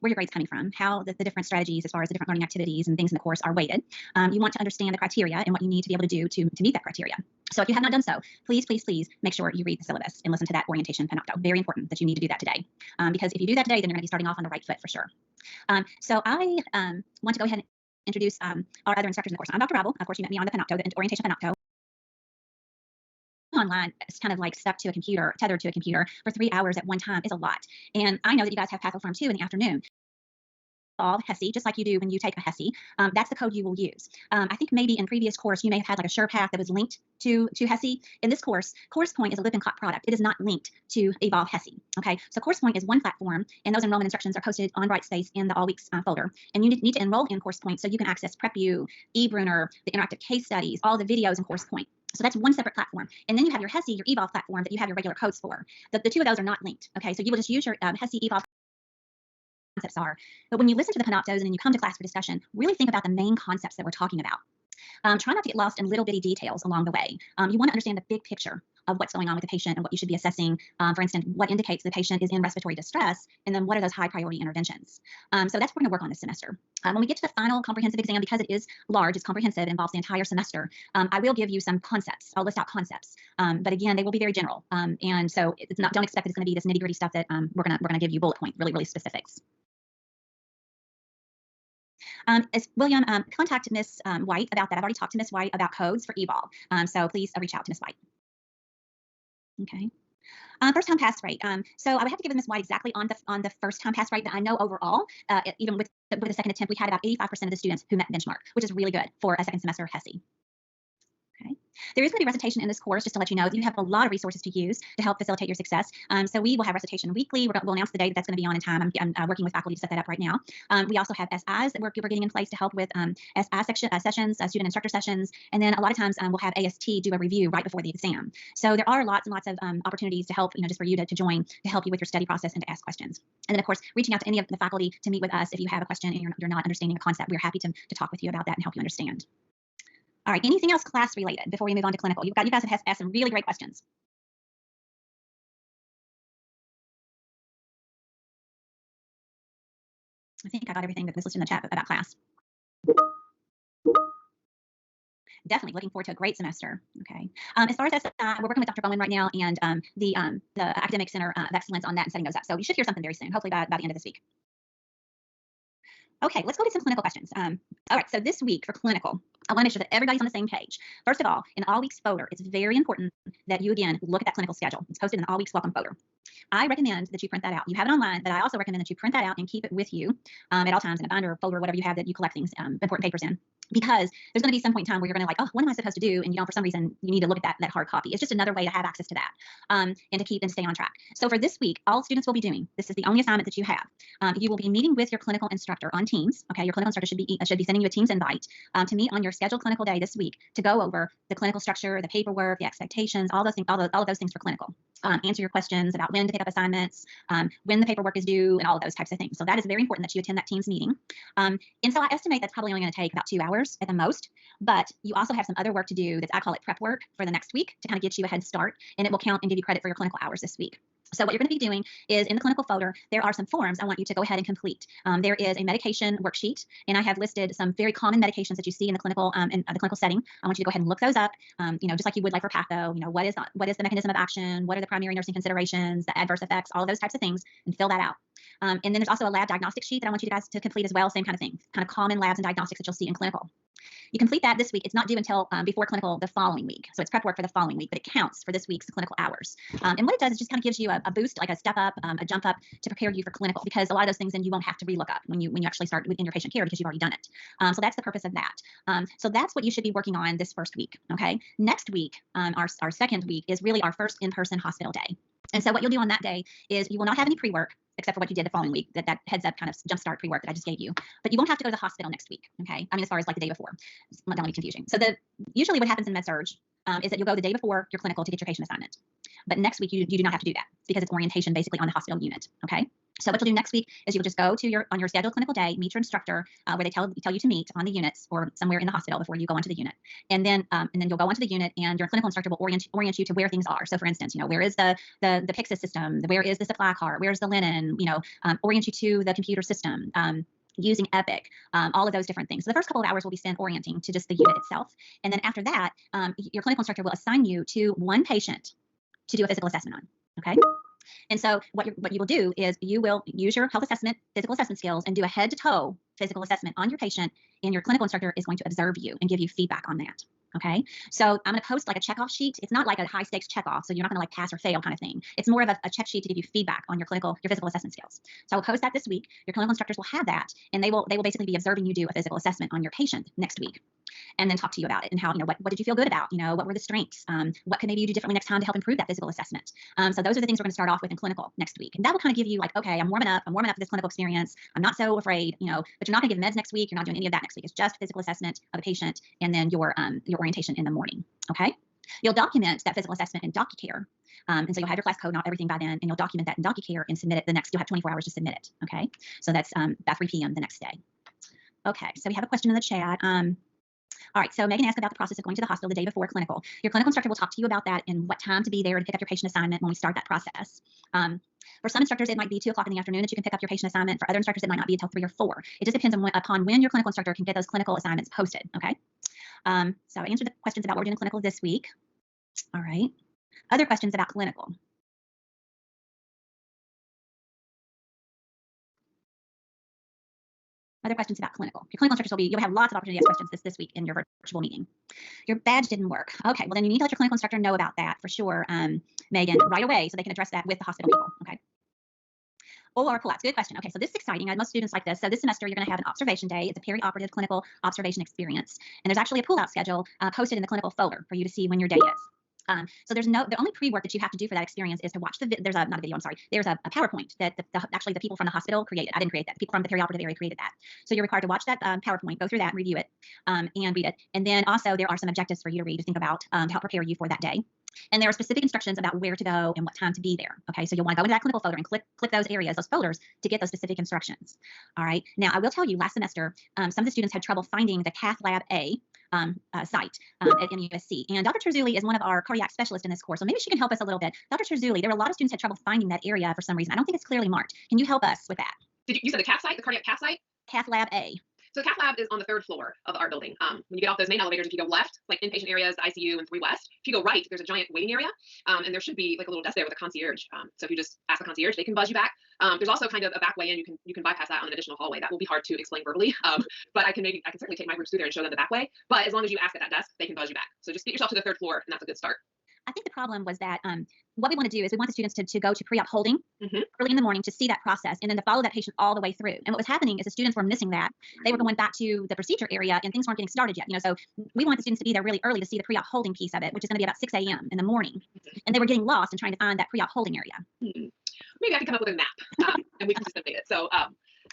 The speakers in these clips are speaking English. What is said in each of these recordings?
where your grade's coming from, how the different strategies as far as the different learning activities and things in the course are weighted. You want to understand the criteria and what you need to be able to do to meet that criteria. So if you have not done so, please, please, please make sure you read the syllabus and listen to that orientation panopto. Very important that you need to do that today. Because if you do that today, then you're going to be starting off on the right foot for sure. So I want to go ahead and introduce our other instructors in the course. I'm Dr. Rabel. Of course, you met me on the panopto, the orientation panopto. Online, it's kind of like stuck to a computer, tethered to a computer for 3 hours at one time is a lot. And I know that you guys have Pathoform 2 in the afternoon. All HESI, just like you do when you take a HESI. That's the code you will use. I think maybe in previous course, you may have had like a SurePath that was linked to HESI. In this course Point is a Lippincott product. It is not linked to Evolve HESI. Okay, so Point is one platform, and those enrollment instructions are posted on Brightspace in the All Weeks folder. And you need to enroll in Point so you can access PrepU, eBruner, the interactive case studies, all the videos in Point. So that's one separate platform. And then you have your HESI, your Evolve platform that you have your regular codes for. The two of those are not linked. Okay, so you will just use your HESI Evolve concepts are. But when you listen to the panoptos and then you come to class for discussion, really think about the main concepts that we're talking about. Try not to get lost in little bitty details along the way. You want to understand the big picture of what's going on with the patient and what you should be assessing. For instance, what indicates the patient is in respiratory distress, and then what are those high priority interventions. So that's what we're going to work on this semester. When we get to the final comprehensive exam, because it is large, it's comprehensive, involves the entire semester, I will give you some concepts. I'll list out concepts, but again, they will be very general. And so it's not, don't expect that it's going to be this nitty gritty stuff that we're gonna give you bullet point, really specifics. As William, contact Miss White about that. I've already talked to Miss White about codes for Evolve. So please reach out to Miss White. Okay. First time pass rate. So I would have to give Miss White exactly on the first time pass rate, but I know overall, even with the second attempt, we had about 85% of the students who met benchmark, which is really good for a second semester HESI. Okay. There is going to be recitation in this course, just to let you know that you have a lot of resources to use to help facilitate your success. So we will have recitation weekly. We'll announce the day that's going to be on in time. I'm working with faculty to set that up right now. We also have SIs that we're getting in place to help with SI sessions, student instructor sessions. And then a lot of times we'll have AST do a review right before the exam. So there are lots and lots of opportunities to help, just for you to join, to help you with your study process and to ask questions. And then, of course, reaching out to any of the faculty to meet with us if you have a question and you're not understanding a concept. We're happy to talk with you about that and help you understand. All right, anything else class related before we move on to clinical? You guys have asked some really great questions. I think I got everything that was listed in the chat about class. Definitely looking forward to a great semester. Okay. As far as we're working with Dr. Bowen right now and the Academic Center of Excellence on that and setting those up. So you should hear something very soon, hopefully by the end of this week. Okay, let's go to some clinical questions. All right, so this week for clinical, I want to make sure that everybody's on the same page. First of all, in All Weeks folder, it's very important that you, again, look at that clinical schedule. It's posted in the All Weeks welcome folder. I recommend that you print that out. You have it online, but I also recommend that you print that out and keep it with you at all times in a binder or folder, whatever you have that you collect things, important papers in. Because there's going to be some point in time where you're going to like, oh, what am I supposed to do? And for some reason, you need to look at that hard copy. It's just another way to have access to that and to keep and stay on track. So for this week, all students will be doing, this is the only assignment that you have. You will be meeting with your clinical instructor on Teams. Okay, your clinical instructor should be sending you a Teams invite to meet on your scheduled clinical day this week to go over the clinical structure, the paperwork, the expectations, all those things, all of those things for clinical. Answer your questions about when to pick up assignments, when the paperwork is due, and all of those types of things. So that is very important that you attend that Teams meeting. And so I estimate that's probably only going to take about 2 hours at the most. But you also have some other work to do I call it prep work for the next week to kind of get you a head start, and it will count and give you credit for your clinical hours this week. So what you're going to be doing is in the clinical folder, there are some forms I want you to go ahead and complete. There is a medication worksheet, and I have listed some very common medications that you see in the clinical setting. I want you to go ahead and look those up, just like you would like for patho. What is the mechanism of action? What are the primary nursing considerations, the adverse effects, all of those types of things, and fill that out. And then there's also a lab diagnostic sheet that I want you guys to complete as well. Same kind of thing, kind of common labs and diagnostics that you'll see in clinical. You complete that this week. It's not due until before clinical the following week. So it's prep work for the following week, but it counts for this week's clinical hours. And what it does is just kind of gives you a boost, like a step up, a jump up to prepare you for clinical, because a lot of those things then you won't have to relook up when you actually start in your patient care because you've already done it. So that's the purpose of that. So that's what you should be working on this first week. Okay. Next week, our second week is really our first in-person hospital day. And so what you'll do on that day is you will not have any pre-work except for what you did the following week, that heads up kind of jumpstart pre-work that I just gave you. But you won't have to go to the hospital next week, okay? I mean, as far as like the day before. Don't want to be confusing. So usually what happens in Med-Surg is that you'll go the day before your clinical to get your patient assignment. But next week, you do not have to do that because it's orientation basically on the hospital unit, okay? So what you'll do next week is you'll just go to on your scheduled clinical day, meet your instructor where they tell you to meet on the units or somewhere in the hospital before you go onto the unit. And then you'll go onto the unit and your clinical instructor will orient you to where things are. So for instance, where is the Pyxis system? Where is the supply cart? Where's the linen? Orient you to the computer system. Using Epic, all of those different things. So the first couple of hours will be spent orienting to just the unit itself. And then after that, your clinical instructor will assign you to one patient to do a physical assessment on, okay? And so what you will do is you will use your physical assessment skills and do a head to toe physical assessment on your patient, and your clinical instructor is going to observe you and give you feedback on that. Okay. So I'm going to post like a checkoff sheet. It's not like a high stakes checkoff. So you're not going to like pass or fail kind of thing. It's more of a check sheet to give you feedback on your physical assessment skills. So I'll post that this week. Your clinical instructors will have that, and they will basically be observing you do a physical assessment on your patient next week, and then talk to you about it and how, what did you feel good about? What were the strengths? What could maybe you do differently next time to help improve that physical assessment? So those are the things we're going to start off with in clinical next week. And that will kind of give you like, okay, I'm warming up for this clinical experience. I'm not so afraid, but you're not going to give meds next week. You're not doing any of that next week. It's just physical assessment of the patient and then your orientation in the morning. Okay. You'll document that physical assessment in DocuCare. And so you'll have your class code and everything by then, and you'll document that in DocuCare and submit it you'll have 24 hours to submit it. Okay. So that's by 3 p.m. the next day. Okay. So we have a question in the chat. All right, so Megan asked about the process of going to the hospital the day before clinical. Your clinical instructor will talk to you about that and what time to be there to pick up your patient assignment when we start that process. For some instructors, it might be 2 o'clock in the afternoon that you can pick up your patient assignment. For other instructors, it might not be until 3 or 4. It just depends upon when your clinical instructor can get those clinical assignments posted, okay? So I answered the questions about what we're doing in clinical this week. All right. Other questions about clinical. Other questions about clinical. Your clinical instructors you'll have lots of opportunity to ask questions this week in your virtual meeting. Your badge didn't work. Okay, well then you need to let your clinical instructor know about that for sure, Megan, right away so they can address that with the hospital people, okay? OR pullouts, good question. Okay, so this is exciting. Most students like this. So this semester, you're going to have an observation day. It's a perioperative clinical observation experience. And there's actually a pullout schedule posted in the clinical folder for you to see when your day is. So the only pre-work that you have to do for that experience is to watch there's a PowerPoint that actually the people from the hospital created. I didn't create that. The people from the perioperative area created that. So you're required to watch that PowerPoint, go through that, and review it, and read it. And then also there are some objectives for you to read to think about to help prepare you for that day. And there are specific instructions about where to go and what time to be there. Okay, so you'll want to go into that clinical folder and click those areas, those folders, to get those specific instructions. All right. Now, I will tell you, last semester, some of the students had trouble finding the Cath Lab A site at MUSC. And Dr. Terzulli is one of our cardiac specialists in this course, so maybe she can help us a little bit. Dr. Terzulli, there were a lot of students who had trouble finding that area for some reason. I don't think it's clearly marked. Can you help us with that? You said the cath site, the cardiac cath site? Cath Lab A. So the cath lab is on the 3rd floor of the art building. When you get off those main elevators, if you go left, like inpatient areas, the ICU, and 3 West, if you go right, there's a giant waiting area, and there should be like a little desk there with a concierge. So if you just ask the concierge, they can buzz you back. There's also kind of a back way in. You can bypass that on an additional hallway. That will be hard to explain verbally, but I can certainly take my groups through there and show them the back way. But as long as you ask at that desk, they can buzz you back. So just get yourself to the 3rd floor, and that's a good start. I think the problem was that what we want to do is we want the students to go to pre-op holding early in the morning to see that process and then to follow that patient all the way through. And what was happening is the students were missing that. They were going back to the procedure area and things weren't getting started yet. So we want the students to be there really early to see the pre-op holding piece of it, which is going to be about 6 a.m. in the morning. And they were getting lost and trying to find that pre-op holding area. Maybe I can come up with a map and we can disseminate it. So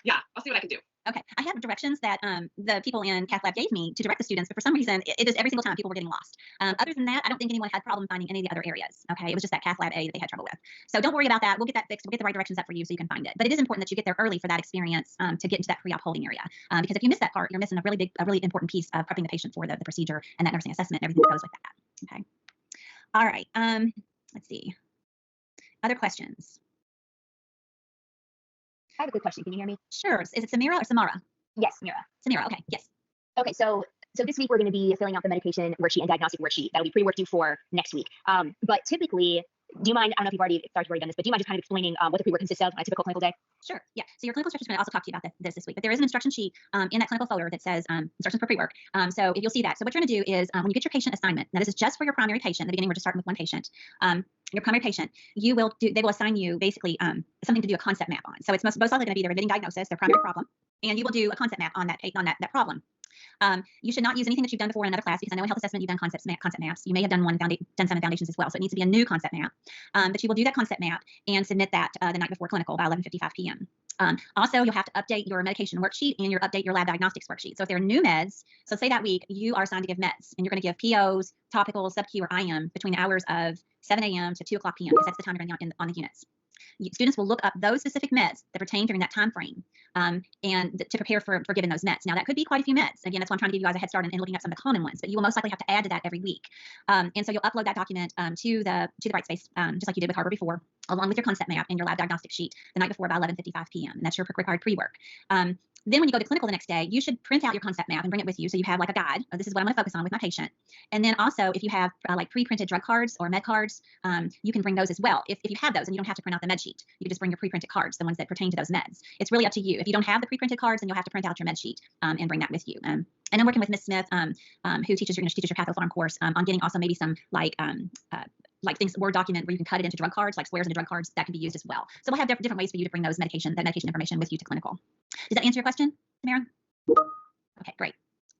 yeah, I'll see what I can do. Okay, I have directions that the people in Cath Lab gave me to direct the students, but for some reason, it is every single time people were getting lost. Other than that, I don't think anyone had a problem finding any of the other areas. Okay, it was just that Cath Lab A that they had trouble with. So don't worry about that. We'll get that fixed. We'll get the right directions up for you so you can find it. But it is important that you get there early for that experience to get into that pre-op holding area. Because if you miss that part, you're missing a really important piece of prepping the patient for the procedure and that nursing assessment and everything that goes with that. Okay. All right. Let's see. Other questions? I have a quick question. Can you hear me? Sure. Is it Samira or Samara? Yes, Samira. Samira. Okay. Yes. Okay. So this week we're going to be filling out the medication worksheet and diagnostic worksheet. That'll be pre-worked due for next week. But typically, do you mind? I don't know if you've already done this, but do you mind just kind of explaining what the pre-work consists of on a typical clinical day? Sure. Yeah. So your clinical instructor is going to also talk to you about this week, but there is an instruction sheet in that clinical folder that says instructions for pre-work. So if you'll see that. So what you're going to do is when you get your patient assignment, now this is just for your primary patient. In the beginning, we're just starting with one patient. Your primary patient, they will assign you basically something to do a concept map on. So it's most likely going to be their admitting diagnosis, their primary problem, and you will do a concept map on that problem. You should not use anything that you've done before in another class because I know in health assessment you've done concept maps. You may have done some foundations as well. So it needs to be a new concept map. But you will do that concept map and submit that the night before clinical by 11:55 p.m. Also, you'll have to update your medication worksheet and update your lab diagnostics worksheet. So if there are new meds, so say that week you are assigned to give meds and you're going to give POs, topicals, sub-Q, or IM between the hours of 7 a.m. to 2 o'clock p.m. because that's the time you're going to be on the units. Students will look up those specific meds that pertain during that time frame and to prepare for giving those meds. Now, that could be quite a few meds. Again, that's why I'm trying to give you guys a head start in looking at some of the common ones, but you will most likely have to add to that every week. And so you'll upload that document to the Brightspace, just like you did with Harbor before, along with your concept map and your lab diagnostic sheet the night before by 11:55 p.m. And that's your required pre-work. Then when you go to clinical the next day, you should print out your concept map and bring it with you so you have like a guide. This is what I'm going to focus on with my patient. And then also, if you have like pre-printed drug cards or med cards, you can bring those as well. If you have those, and you don't have to print out the med sheet, you can just bring your pre-printed cards, the ones that pertain to those meds. It's really up to you. If you don't have the pre-printed cards, then you'll have to print out your med sheet and bring that with you. And I'm working with Ms. Smith, who teaches your Patho-Pharm course, on getting also maybe some like things, Word document where you can cut it into drug cards, like squares into drug cards that can be used as well. So we'll have different ways for you to bring that medication information with you to clinical. Does that answer your question, Tamara? Okay, great.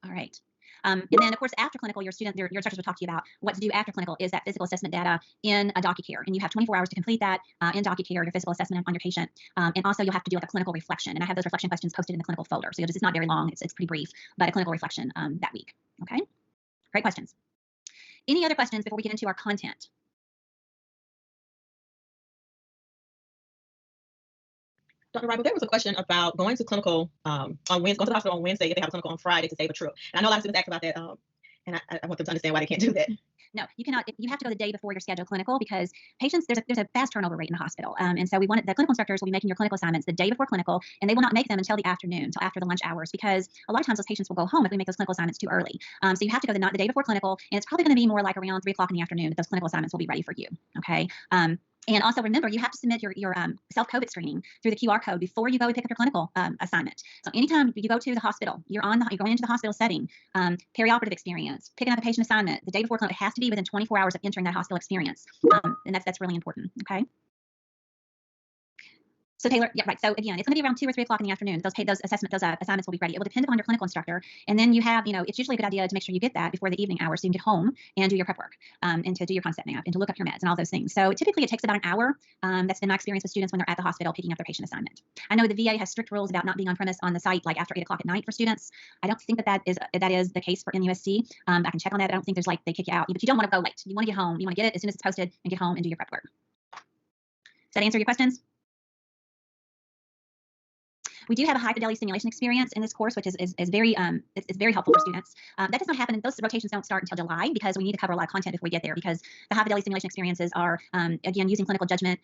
All right. And then, of course, after clinical, your instructors will talk to you about what to do after clinical is that physical assessment data in a DocuCare. And you have 24 hours to complete that in DocuCare, your physical assessment on your patient. And also, you'll have to do like a clinical reflection. And I have those reflection questions posted in the clinical folder. So it's not very long. It's pretty brief, but a clinical reflection that week. Okay, great questions. Any other questions before we get into our content? Dr. Rival, there was a question about going to clinical on Wednesday, going to the hospital on Wednesday if they have a clinical on Friday to save a trip. And I know a lot of students ask about that, and I want them to understand why they can't do that. No, you cannot. You have to go the day before your scheduled clinical because patients, there's a fast turnover rate in the hospital. And so the clinical instructors will be making your clinical assignments the day before clinical, and they will not make them until the afternoon, until after the lunch hours, because a lot of times those patients will go home if we make those clinical assignments too early. So you have to go the day before clinical, and it's probably going to be more like around 3 o'clock in the afternoon that those clinical assignments will be ready for you. Okay. And also remember, you have to submit your self-COVID screening through the QR code before you go and pick up your clinical assignment. So anytime you go to the hospital, you're going into the hospital setting, perioperative experience, picking up a patient assignment, the day before clinical, it has to be within 24 hours of entering that hospital experience. And that's really important, okay? So Taylor, yeah, right. So again, it's going to be around 2 or 3 o'clock in the afternoon. Those assignments will be ready. It will depend upon your clinical instructor. And then you have, it's usually a good idea to make sure you get that before the evening hours so you can get home and do your prep work and to do your concept map and to look up your meds and all those things. So typically it takes about an hour. That's been my experience with students when they're at the hospital picking up their patient assignment. I know the VA has strict rules about not being on premise on the site like after 8 o'clock at night for students. I don't think that is the case for MUSC. I can check on that. I don't think there's they kick you out, but you don't want to go late. You want to get home. You want to get it as soon as it's posted and get home and do your prep work. Does that answer your questions? We do have a high fidelity simulation experience in this course, which is very it's very helpful for students. That does not happen. Those rotations don't start until July because we need to cover a lot of content before we get there. Because the high fidelity simulation experiences are again using clinical judgment.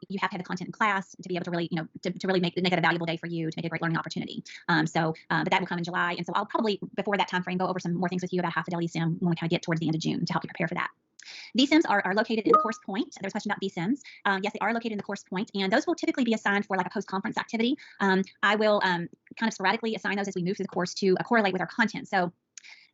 You have to have the content in class to be able to really to really make it a valuable day for you, to make it a great learning opportunity. But that will come in July, and so I'll probably before that time frame go over some more things with you about high fidelity sim when we kind of get towards the end of June to help you prepare for that. VSIMs are located in the course point. There's a question about VSIMs. Yes, they are located in the course point, and those will typically be assigned for like a post-conference activity. I will kind of sporadically assign those as we move through the course to correlate with our content. So,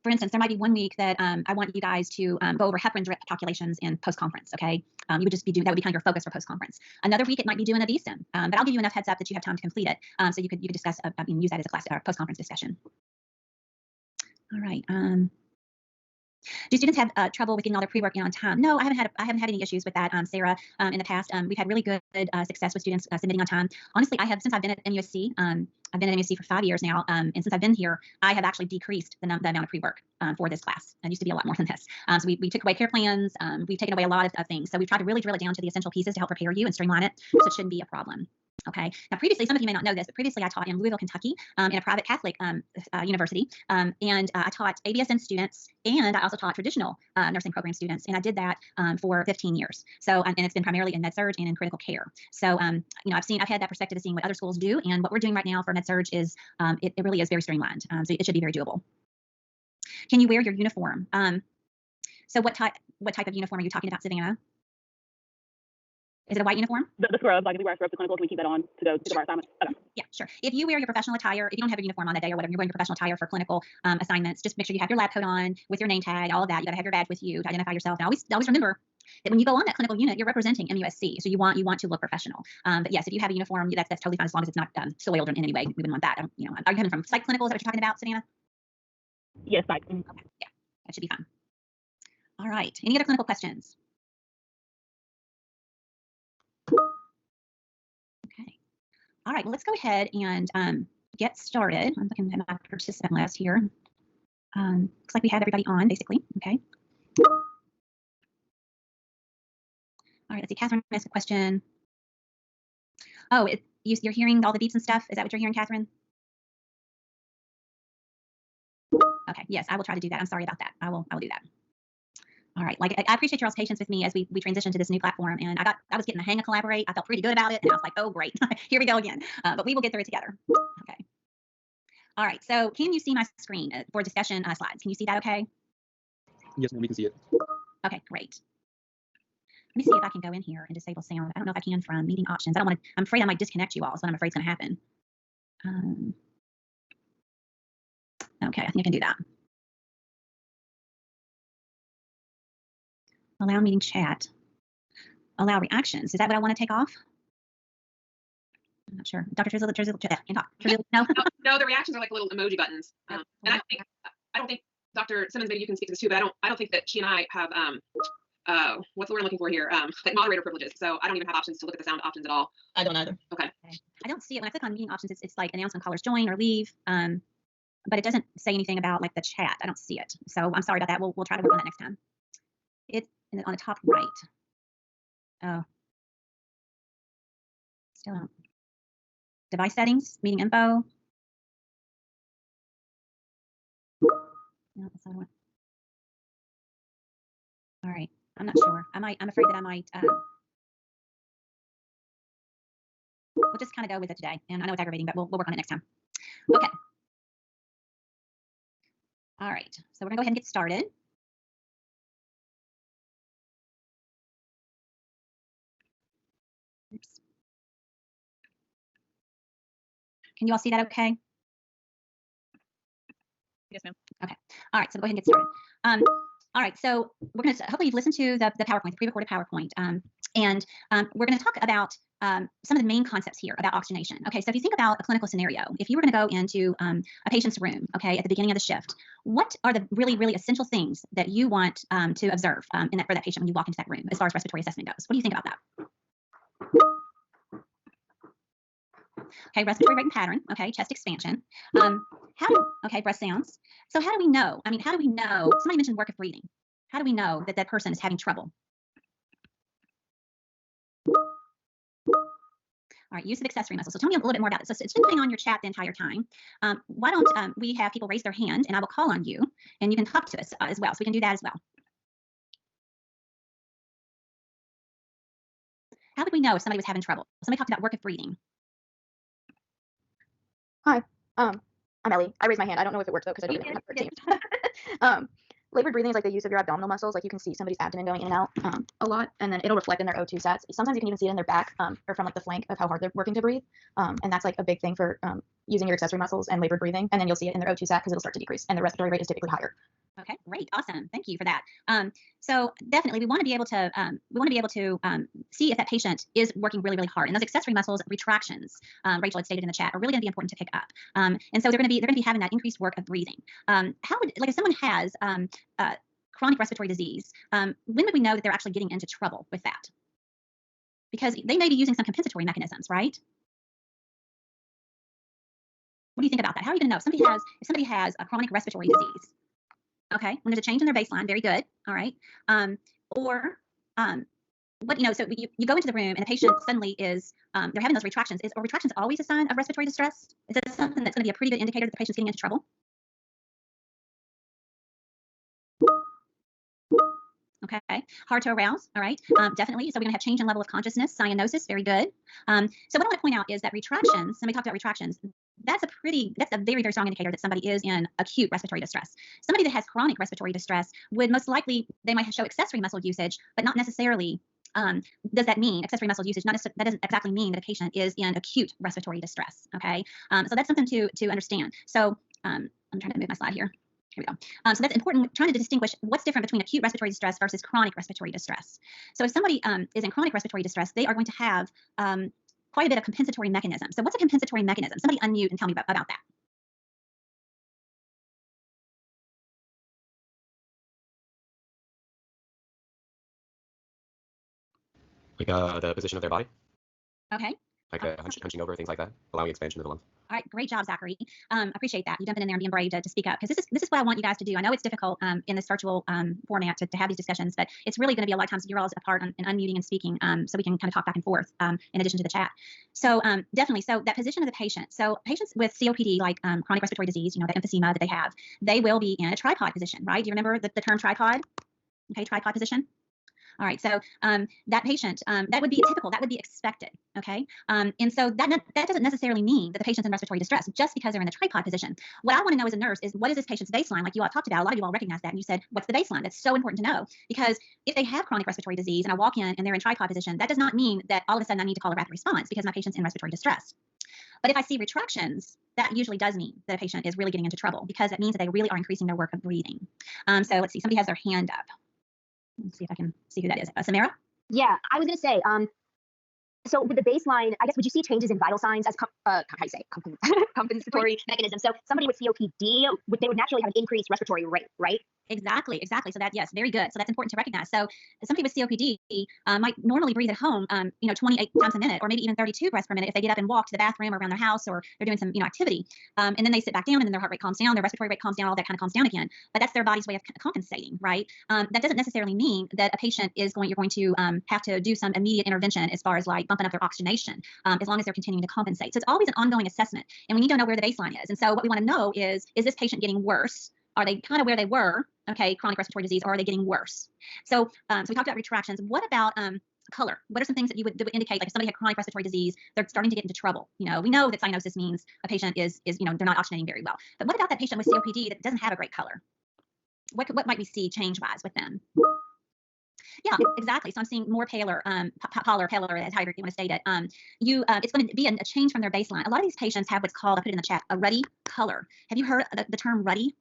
for instance, there might be one week that I want you guys to go over heparin drip calculations in post-conference, okay? You would just be doing, that would be kind of your focus for post-conference. Another week, it might be doing a VSIM, but I'll give you enough heads up that you have time to complete it. So you could discuss, use that as a class or post-conference discussion. All right. Do students have trouble with getting all their pre-work in on time? No, I haven't had any issues with that, Sarah. In the past, we've had really good success with students submitting on time. Honestly, since I've been at MUSC. I've been at MUSC for 5 years now, and since I've been here, I have actually decreased the amount of pre-work for this class. It used to be a lot more than this. So we took away care plans. We've taken away a lot of things. So we've tried to really drill it down to the essential pieces to help prepare you and streamline it, so it shouldn't be a problem. Okay. Now, previously, some of you may not know this, but previously I taught in Louisville, Kentucky, in a private Catholic university, and I taught ABSN students, and I also taught traditional nursing program students, and I did that for 15 years. So, and it's been primarily in med-surg and in critical care. So, I've had that perspective of seeing what other schools do, and what we're doing right now for med-surg is it really is very streamlined. So it should be very doable. Can you wear your uniform? So what type of uniform are you talking about, Savannah? Is it a white uniform? The scrubs, like if we wear scrubs to clinical, can we keep that on to go to our assignment? Okay. Yeah, sure. If you wear your professional attire, if you don't have a uniform on that day or whatever, you're wearing your professional attire for clinical assignments, just make sure you have your lab coat on with your name tag, all of that. You got to have your badge with you to identify yourself. And always remember that when you go on that clinical unit, you're representing MUSC, so you want to look professional. But yes, if you have a uniform, that's totally fine as long as it's not soiled in any way. We wouldn't want that. Are you coming from psych clinical? Is that what you're talking about, Savannah? Yes, psych. Okay, yeah, that should be fine. All right. Any other clinical questions? Okay. All right. Well, let's go ahead and get started. I'm looking at my participant list here. Looks like we have everybody on, basically. Okay. All right. Let's see. Catherine asked a question. Oh, you're hearing all the beeps and stuff? Is that what you're hearing, Catherine? Okay, yes, I will try to do that. I'm sorry about that. I will do that. All right, like I appreciate your all's patience with me as we transition to this new platform, and I was getting the hang of Collaborate. I felt pretty good about it, and I was like, oh great, here we go again. But we will get through it together. Okay. All right, so can you see my screen for discussion slides? Can you see that okay? Yes, ma'am, we can see it. Okay, great. Let me see if I can go in here and disable sound. I don't know if I can from meeting options. I'm afraid I might disconnect you all, is what I'm afraid is going to happen. Okay, I think I can do that. Allow meeting chat. Allow reactions. Is that what I want to take off? I'm not sure. Dr. Trizzle, can talk. Trizzle, no? No, the reactions are like little emoji buttons. And I don't think Dr. Simmons, maybe you can speak to this too, but I don't think that she and I have what's the word I'm looking for here? Like moderator privileges. So I don't even have options to look at the sound options at all. I don't either. Okay. I don't see it when I click on meeting options. It's like announce when callers join or leave. But it doesn't say anything about like the chat. I don't see it. So I'm sorry about that. We'll try to work on that next time. It's on the top right. Oh. Still don't. Device settings, meeting info. No, that's not one. All right. I'm not sure. I'm afraid that I might. We'll just kind of go with it today. And I know it's aggravating, but we'll work on it next time. Okay. All right. So we're going to go ahead and get started. Oops. Can you all see that okay? Yes, ma'am. Okay. All right. So go ahead and get started. All right. So we're going to hopefully you've listened to the PowerPoint, the pre-recorded PowerPoint. And we're going to talk about some of the main concepts here about oxygenation. Okay. So if you think about a clinical scenario, if you were going to go into a patient's room, okay, at the beginning of the shift, what are the really, really essential things that you want to observe for that patient when you walk into that room as far as respiratory assessment goes? What do you think about that? Okay, respiratory rate and pattern. Okay, chest expansion. Okay, breath sounds. So how do we know? I mean, how do we know? Somebody mentioned work of breathing. How do we know that that person is having trouble? All right, use of accessory muscles. So tell me a little bit more about it. So it's been putting on your chat the entire time. Why don't we have people raise their hand and I will call on you and you can talk to us as well. So we can do that as well. How would we know if somebody was having trouble? Somebody talked about work of breathing. Hi, I'm Ellie. I raised my hand. I don't know if it works though because I don't have Teams. Labored breathing is like the use of your abdominal muscles. Like you can see somebody's abdomen going in and out a lot, and then it'll reflect in their O2 sats. Sometimes you can even see it in their back or from like the flank of how hard they're working to breathe. And that's like a big thing for using your accessory muscles and labored breathing. And then you'll see it in their O2 sat because it'll start to decrease, and the respiratory rate is typically higher. Okay, great, awesome. Thank you for that. So definitely, we want to be able to see if that patient is working really, really hard. And those accessory muscles retractions, Rachel had stated in the chat, are really going to be important to pick up. And so they're going to be having that increased work of breathing. If someone has chronic respiratory disease, when would we know that they're actually getting into trouble with that? Because they may be using some compensatory mechanisms, right? What do you think about that? How are you going to know if somebody has a chronic respiratory disease? Okay, when there's a change in their baseline, very good. All right. So you go into the room and the patient suddenly is, they're having those retractions. Are retractions always a sign of respiratory distress? Is that something that's going to be a pretty good indicator that the patient's getting into trouble? Okay, hard to arouse, all right, definitely. So we're gonna have change in level of consciousness, cyanosis, very good. So what I want to point out is that retractions, somebody talked about retractions, that's a very, very strong indicator that somebody is in acute respiratory distress. Somebody that has chronic respiratory distress would most likely, they might show accessory muscle usage, but not necessarily, does that mean accessory muscle usage? That doesn't exactly mean that a patient is in acute respiratory distress, okay? So that's something to understand. So I'm trying to move my slide here. Here we go. So that's important, trying to distinguish what's different between acute respiratory distress versus chronic respiratory distress. So if somebody is in chronic respiratory distress, they are going to have quite a bit of compensatory mechanism. So what's a compensatory mechanism? Somebody unmute and tell me about that. Like the position of their body, Okay. like hunching over, things like that, allowing expansion of the lungs. All right, great job, Zachary. Appreciate that. You jumping in there and being brave to speak up, because this is what I want you guys to do. I know it's difficult in this virtual format to have these discussions, but it's really going to be a lot of times you're all apart and unmuting and speaking, so we can kind of talk back and forth in addition to the chat. So definitely, so that position of the patient. So patients with COPD, like chronic respiratory disease, the emphysema that they have, they will be in a tripod position, right? Do you remember the term tripod? Okay, tripod position. All right, so that patient, that would be typical, that would be expected, okay? And so that doesn't necessarily mean that the patient's in respiratory distress just because they're in the tripod position. What I want to know as a nurse is, what is this patient's baseline? Like you all talked about, a lot of you all recognize that, and you said, what's the baseline? That's so important to know, because if they have chronic respiratory disease and I walk in and they're in tripod position, that does not mean that all of a sudden I need to call a rapid response because my patient's in respiratory distress. But if I see retractions, that usually does mean that a patient is really getting into trouble, because it means that they really are increasing their work of breathing. So let's see, somebody has their hand up. Let's see if I can see who that is. Samara? Yeah, I was going to say, so with the baseline, I guess, would you see changes in vital signs as compensatory mechanisms? So somebody with COPD, they would naturally have an increased respiratory rate, right? Exactly. So that, yes, very good. So that's important to recognize. So somebody with COPD might normally breathe at home, 28 times a minute, or maybe even 32 breaths per minute if they get up and walk to the bathroom or around their house, or they're doing some, activity. And then they sit back down, and then their heart rate calms down, their respiratory rate calms down, all that kind of calms down again. But that's their body's way of compensating, right? That doesn't necessarily mean that a patient you're going to have to do some immediate intervention as far as like bumping up their oxygenation, as long as they're continuing to compensate. So it's always an ongoing assessment, and we need to know where the baseline is. And so what we want to know is this patient getting worse? Are they kind of where they were, okay, chronic respiratory disease, or are they getting worse? So, so we talked about retractions. What about color? What are some things that would indicate, like if somebody had chronic respiratory disease, they're starting to get into trouble? We know that cyanosis means a patient is they're not oxygenating very well. But what about that patient with COPD that doesn't have a great color? What might we see change-wise with them? Yeah, exactly. So I'm seeing more paler, paler, as however you want to state it. It's going to be a change from their baseline. A lot of these patients have what's called, I put it in the chat, a ruddy color. Have you heard the term ruddy?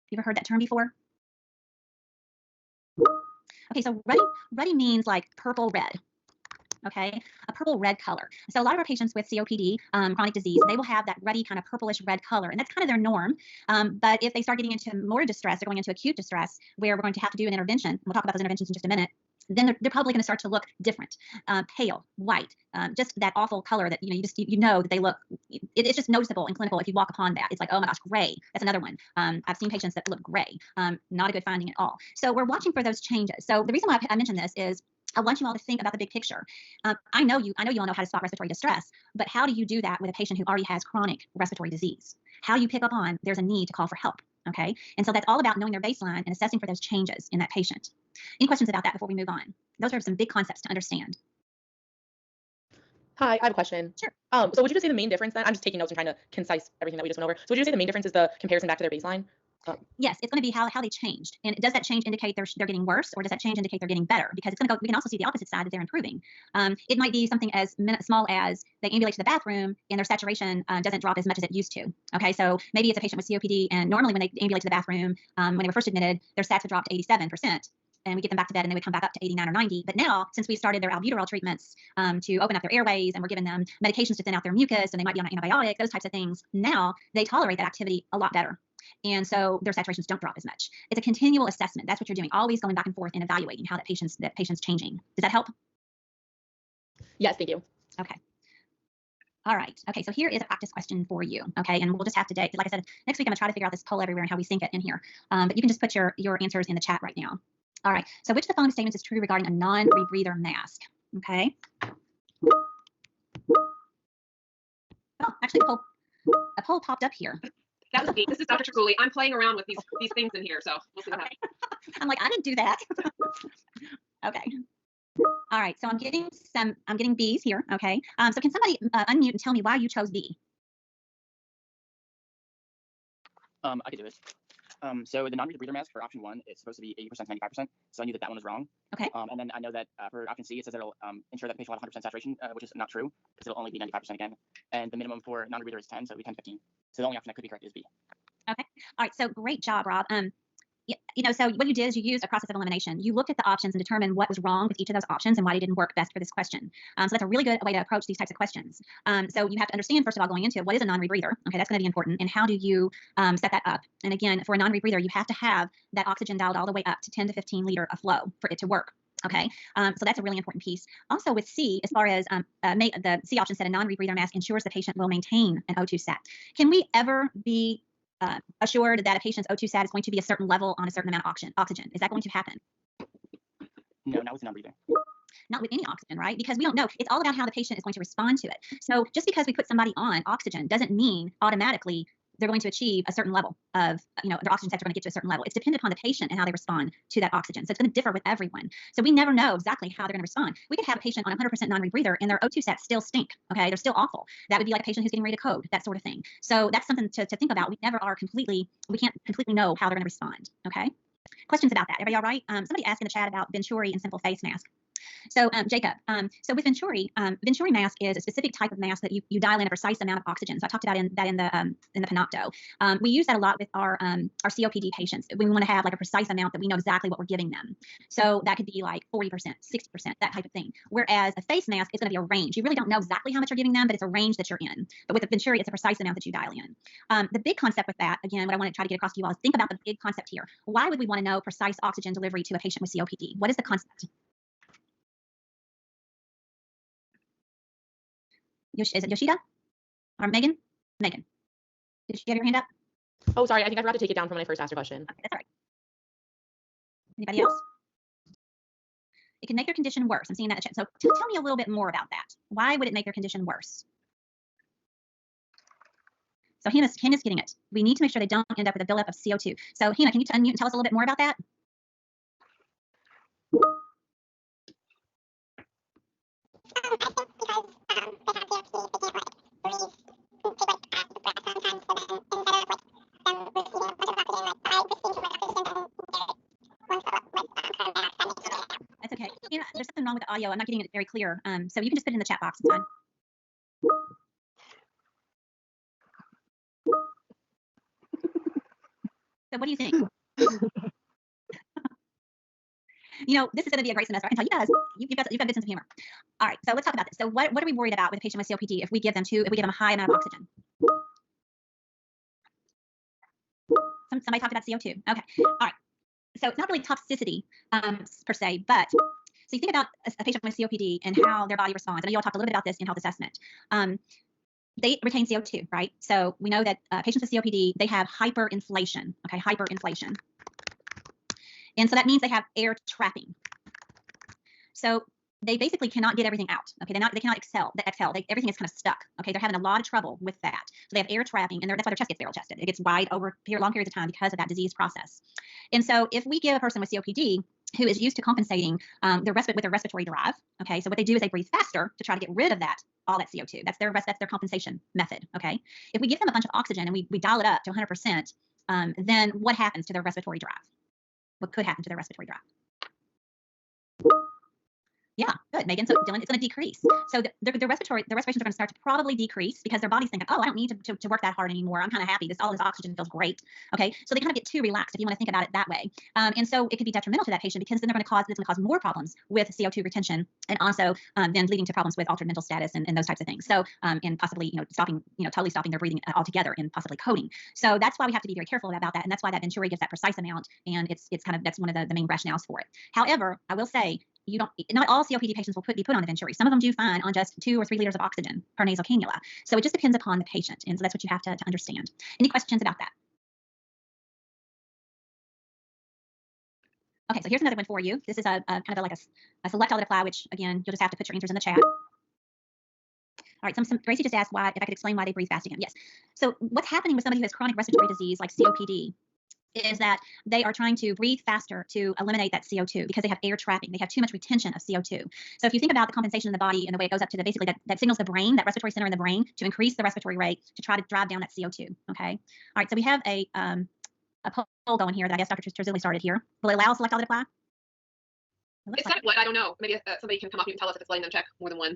You ever heard that term before? Okay, so ruddy means like purple red. Okay, a purple red color. So a lot of our patients with COPD, chronic disease, they will have that ruddy kind of purplish red color, and that's kind of their norm. But if they start getting into more distress, they're going into acute distress, where we're going to have to do an intervention. We'll talk about those interventions in just a minute. Then they're probably going to start to look different, pale, white, just that awful color that you know that they look. It's just noticeable in clinical if you walk upon that. It's like, oh my gosh, gray. That's another one. I've seen patients that look gray. Not a good finding at all. So we're watching for those changes. So the reason why I mention this is I want you all to think about the big picture. I know you all know how to spot respiratory distress, but how do you do that with a patient who already has chronic respiratory disease? How do you pick up on there's a need to call for help? Okay, and so that's all about knowing their baseline and assessing for those changes in that patient. Any questions about that before we move on? Those are some big concepts to understand. Hi, I have a question. Sure. So would you just say the main difference then? I'm just taking notes and trying to concise everything that we just went over. So would you say the main difference is the comparison back to their baseline? Yes, it's going to be how they changed. And does that change indicate they're getting worse, or does that change indicate they're getting better? Because it's going to go, we can also see the opposite side, that they're improving. It might be something as small as they ambulate to the bathroom and their saturation doesn't drop as much as it used to. Okay, so maybe it's a patient with COPD, and normally when they ambulate to the bathroom, when they were first admitted, their stats had dropped to 87%. And we get them back to bed and they would come back up to 89 or 90. But now, since we started their albuterol treatments to open up their airways, and we're giving them medications to thin out their mucus, and they might be on an antibiotic, those types of things, now they tolerate that activity a lot better. And so their saturations don't drop as much. It's a continual assessment. That's what you're doing, always going back and forth and evaluating how that patient's changing. Does that help? Yes, thank you. Okay. All right. Okay, so here is a practice question for you. Okay, and we'll just have to, like I said, next week I'm going to try to figure out this poll everywhere and how we sync it in here. But you can just put your answers in the chat right now. All right, so which of the following statements is true regarding a non-rebreather mask? Okay. Oh, actually, a poll popped up here. That was me. This is Dr. Triculi. I'm playing around with these things in here, so we'll see what happens. I'm like, I didn't do that. Okay. All right, so I'm getting B's here. Okay. So can somebody unmute and tell me why you chose B? I could do it. So the non-rebreather mask for option 1 is supposed to be 80% to 95%. So I knew that one was wrong. Okay. And then I know that for option C, it says it'll ensure that the patient will have 100% saturation, which is not true, because it'll only be 95% again. And the minimum for non-rebreather is 10, so it'll be 10 to 15. So the only option that could be correct is B. Okay. All right. So great job, Rob. So what you did is you used a process of elimination. You looked at the options and determined what was wrong with each of those options and why they didn't work best for this question. So that's a really good way to approach these types of questions. So you have to understand, first of all, going into it, what is a non-rebreather? Okay, that's going to be important. And how do you set that up? And again, for a non-rebreather, you have to have that oxygen dialed all the way up to 10 to 15 liter of flow for it to work. Okay, so that's a really important piece. Also with C, as far as the C option said, a non-rebreather mask ensures the patient will maintain an O2 sat. Can we ever be assured that a patient's O2 sat is going to be a certain level on a certain amount of oxygen? Is that going to happen? No, not with a non-breather. Not with any oxygen, right? Because we don't know. It's all about how the patient is going to respond to it. So just because we put somebody on oxygen doesn't mean automatically they're going to achieve a certain level of, their oxygen sats are going to get to a certain level. It's dependent upon the patient and how they respond to that oxygen. So it's going to differ with everyone. So we never know exactly how they're going to respond. We could have a patient on 100% non-rebreather and their O2 sats still stink. Okay, they're still awful. That would be like a patient who's getting ready to code, that sort of thing. So that's something to think about. We can't completely know how they're going to respond. Okay. Questions about that? Everybody all right? Somebody asked in the chat about Venturi and simple face mask. So Jacob, so with Venturi, Venturi mask is a specific type of mask that you dial in a precise amount of oxygen. So I talked about in the Panopto. We use that a lot with our COPD patients. We want to have like a precise amount that we know exactly what we're giving them. So that could be like 40%, 60%, that type of thing. Whereas a face mask is going to be a range. You really don't know exactly how much you're giving them, but it's a range that you're in. But with a Venturi, it's a precise amount that you dial in. The big concept with that, again, what I want to try to get across to you all is think about the big concept here. Why would we want to know precise oxygen delivery to a patient with COPD? What is the concept? Is it Yoshida or Megan? Megan, did you have your hand up? Oh, sorry. I think I forgot to take it down from when I first asked a question. Okay, that's all right. Anybody else? It can make their condition worse. I'm seeing that in the chat. So tell me a little bit more about that. Why would it make their condition worse? So Hannah's getting it. We need to make sure they don't end up with a buildup of CO2. So Hannah, can you unmute and tell us a little bit more about that? That's okay. Hannah, there's something wrong with the audio. I'm not getting it very clear. So you can just put it in the chat box. It's fine. So what do you think? This is going to be a great semester. I can tell you guys, you've got a good sense of humor. All right, so let's talk about this. So what are we worried about with a patient with COPD if we give them a high amount of oxygen? Somebody talked about CO2. Okay, all right. So it's not really toxicity per se, but so you think about a patient with COPD and how their body responds. I know you all talked a little bit about this in health assessment. They retain CO2, right? So we know that patients with COPD, they have hyperinflation, okay, hyperinflation. And so that means they have air trapping. So they basically cannot get everything out. Okay, they cannot exhale. Everything is kind of stuck. Okay, they're having a lot of trouble with that. So they have air trapping, and that's why their chest gets barrel chested. It gets wide over long periods of time because of that disease process. And so if we give a person with COPD who is used to compensating with their respiratory drive, okay, so what they do is they breathe faster to try to get rid of all that CO2. That's their compensation method. Okay, if we give them a bunch of oxygen and we dial it up to 100%, then what happens to their respiratory drive? What could happen to their respiratory drive? Yeah, good, Megan. So Dylan, it's going to decrease. So the respirations are going to start to probably decrease because their body's thinking, oh, I don't need to work that hard anymore. I'm kind of happy. All this oxygen feels great. Okay, so they kind of get too relaxed if you want to think about it that way. And so it could be detrimental to that patient because then it's going to cause more problems with CO2 retention and also then leading to problems with altered mental status and those types of things. So and possibly totally stopping their breathing altogether and possibly coding. So that's why we have to be very careful about that, and that's why that Venturi gives that precise amount, and that's one of the main rationales for it. However, I will say, not all COPD patients will be put on the Venturi. Some of them do fine on just 2 or 3 liters of oxygen per nasal cannula. So it just depends upon the patient, and so that's what you have to understand. Any questions about that? Okay, so here's another one for you. This is a kind of like a select all that apply, which again you'll just have to put your answers in the chat. All right, Gracie just asked if I could explain why they breathe fast again. Yes. So what's happening with somebody who has chronic respiratory disease like COPD is that they are trying to breathe faster to eliminate that CO2 because they have air trapping. They have too much retention of CO2. So if you think about the compensation in the body and the way it goes up to basically that signals the brain, that respiratory center in the brain, to increase the respiratory rate to try to drive down that CO2. Okay. All right. So we have a poll going here that I guess Dr. Terzilli started here. Will it allow select all that apply? It's kind of what I don't know. Maybe somebody can come up here and tell us if it's letting them check more than one.